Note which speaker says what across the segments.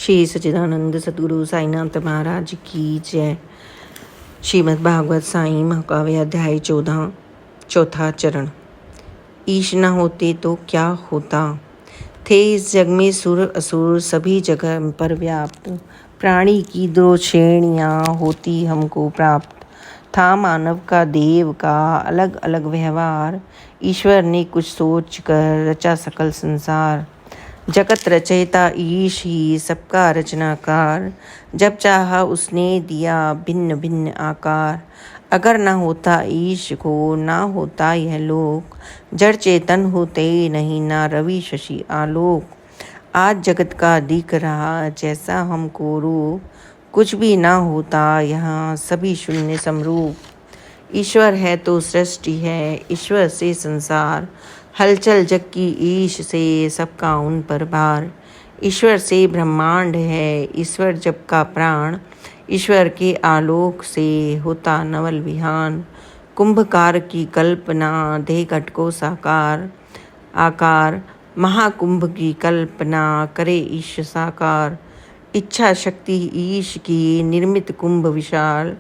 Speaker 1: श्री सच्चिदानंद सद्गुरु साईनाथ महाराज की जय। श्रीमद् भागवत साई महाकाव्य अध्याय 14 चौथा चरण। ईश न होते तो क्या होता। थे इस जग में सुर असुर सभी जगह पर व्याप्त। प्राणी की दो श्रेणियाँ होती हमको प्राप्त। था मानव का देव का अलग अलग व्यवहार। ईश्वर ने कुछ सोच कर रचा सकल संसार। जगत रचयिता ईश ही सबका रचनाकार। जब चाहा उसने दिया भिन्न भिन्न आकार। अगर न होता ईश को ना होता यह लोक। जड़ चेतन होते नहीं ना रवि शशि आलोक। आज जगत का दिख रहा जैसा हमको रूप। कुछ भी ना होता यहाँ सभी शून्य समरूप। ईश्वर है तो सृष्टि है, ईश्वर से संसार। हलचल जग की ईश से सबका उन पर भार। ईश्वर से ब्रह्मांड है, ईश्वर जब का प्राण। ईश्वर के आलोक से होता नवल विहान। कुंभकार की कल्पना दे घट को साकार आकार। महाकुंभ की कल्पना करे ईश साकार। इच्छा शक्ति ईश की निर्मित कुंभ विशाल।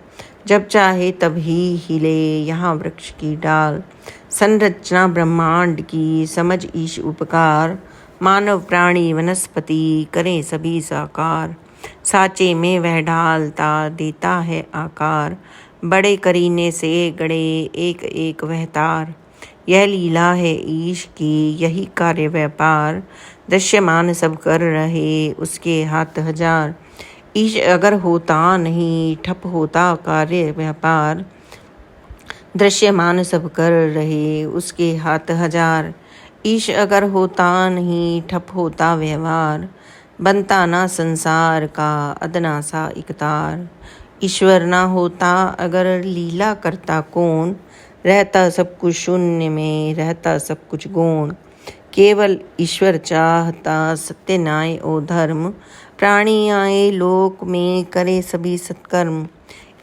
Speaker 1: जब चाहे तब ही हिले यहाँ वृक्ष की डाल। संरचना ब्रह्मांड की समझ ईश उपकार। मानव प्राणी वनस्पति करें सभी साकार। साचे में वह ढालता देता है आकार। बड़े करीने से गड़े एक एक वह तार। यह लीला है ईश की यही कार्य व्यापार। दृश्यमान सब कर रहे उसके हाथ हजार। ईश अगर होता नहीं ठप होता कार्य व्यापार। दृश्यमान सब कर रहे उसके हाथ हजार। ईश अगर होता नहीं ठप होता व्यवहार। बनता ना संसार का अदना सा इकतार। ईश्वर ना होता अगर लीला करता कौन। रहता सब कुछ शून्य में रहता सब कुछ गौण। केवल ईश्वर चाहता सत्य न्याय और धर्म। प्राणी आए लोक में करे सभी सत्कर्म।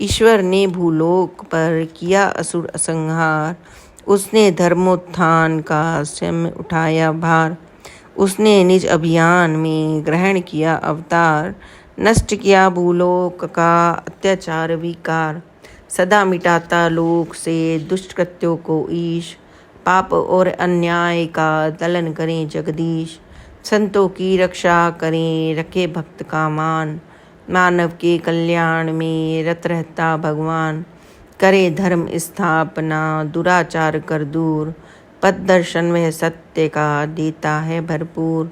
Speaker 1: ईश्वर ने भूलोक पर किया असुर असंहार। उसने धर्मोत्थान का स्वयं उठाया भार। उसने निज अभियान में ग्रहण किया अवतार। नष्ट किया भूलोक का अत्याचार विकार। सदा मिटाता लोक से दुष्ट कृत्यों को ईश। पाप और अन्याय का दलन करें जगदीश। संतों की रक्षा करें रखे भक्त का मान। मानव के कल्याण में रत रहता भगवान। करे धर्म स्थापना दुराचार कर दूर। पद दर्शन वह सत्य का देता है भरपूर।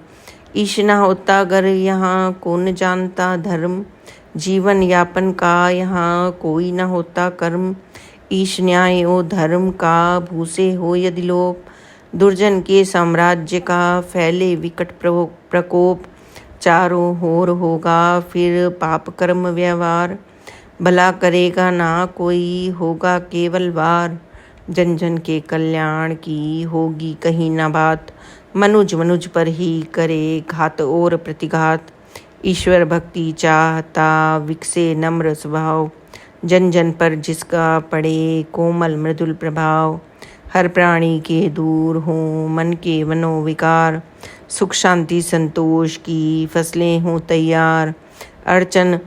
Speaker 1: ईश न होता अगर यहाँ कौन जानता धर्म। जीवन यापन का यहाँ कोई न होता कर्म। ईश न्याय ओ धर्म का भूसे हो यदि लोप। दुर्जन के साम्राज्य का फैले विकट प्रकोप। चारों ओर होगा फिर पाप कर्म व्यवहार। भला करेगा ना कोई होगा केवल वार। जन जन के कल्याण की होगी कहीं ना बात। मनुज पर ही करे घात और प्रतिघात। ईश्वर भक्ति चाहता विकसे नम्र स्वभाव। जन जन पर जिसका पड़े कोमल मृदुल प्रभाव। हर प्राणी के दूर हों मन के मनोविकार। सुख शांति संतोष की फसलें हों तैयार। अड़चन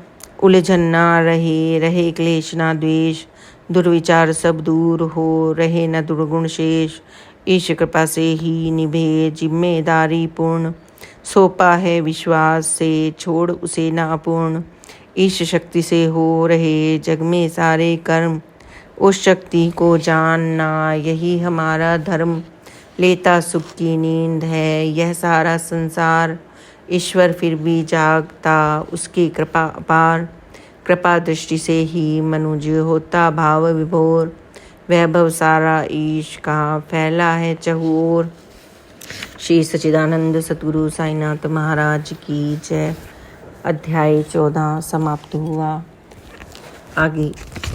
Speaker 1: उलझन ना रहे क्लेश ना द्वेष। दुर्विचार सब दूर हो रहे न दुर्गुण शेष। ईश कृपा से ही निभे जिम्मेदारी पूर्ण। सौंपा है विश्वास से छोड़ उसे ना अपूर्ण। ईश शक्ति से हो रहे जग में सारे कर्म। उस शक्ति को जानना यही हमारा धर्म। लेता सुख की नींद है यह सारा संसार। ईश्वर फिर भी जागता उसकी कृपा अपार। कृपा दृष्टि से ही मनुज होता भाव विभोर। वैभव सारा ईश का फैला है चहुओर। श्री सच्चिदानंद सद्गुरु साईनाथ महाराज की जय। अध्याय 14 समाप्त हुआ। आगे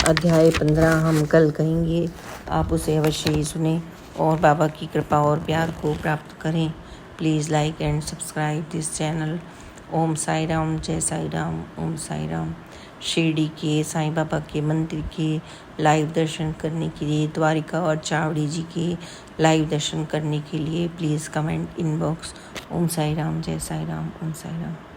Speaker 1: अध्याय 15 हम कल कहेंगे। आप उसे अवश्य ही सुने और बाबा की कृपा और प्यार को प्राप्त करें। Please like and subscribe this channel. Om Sai Ram, जय साई राम, ओम साई राम। शिरडी के साईं बाबा के मंदिर के लाइव दर्शन करने के लिए, द्वारिका और चावड़ी जी के लाइव दर्शन करने के लिए प्लीज़ कमेंट इनबॉक्स ओम साई राम, जय साई राम, ओम साई राम।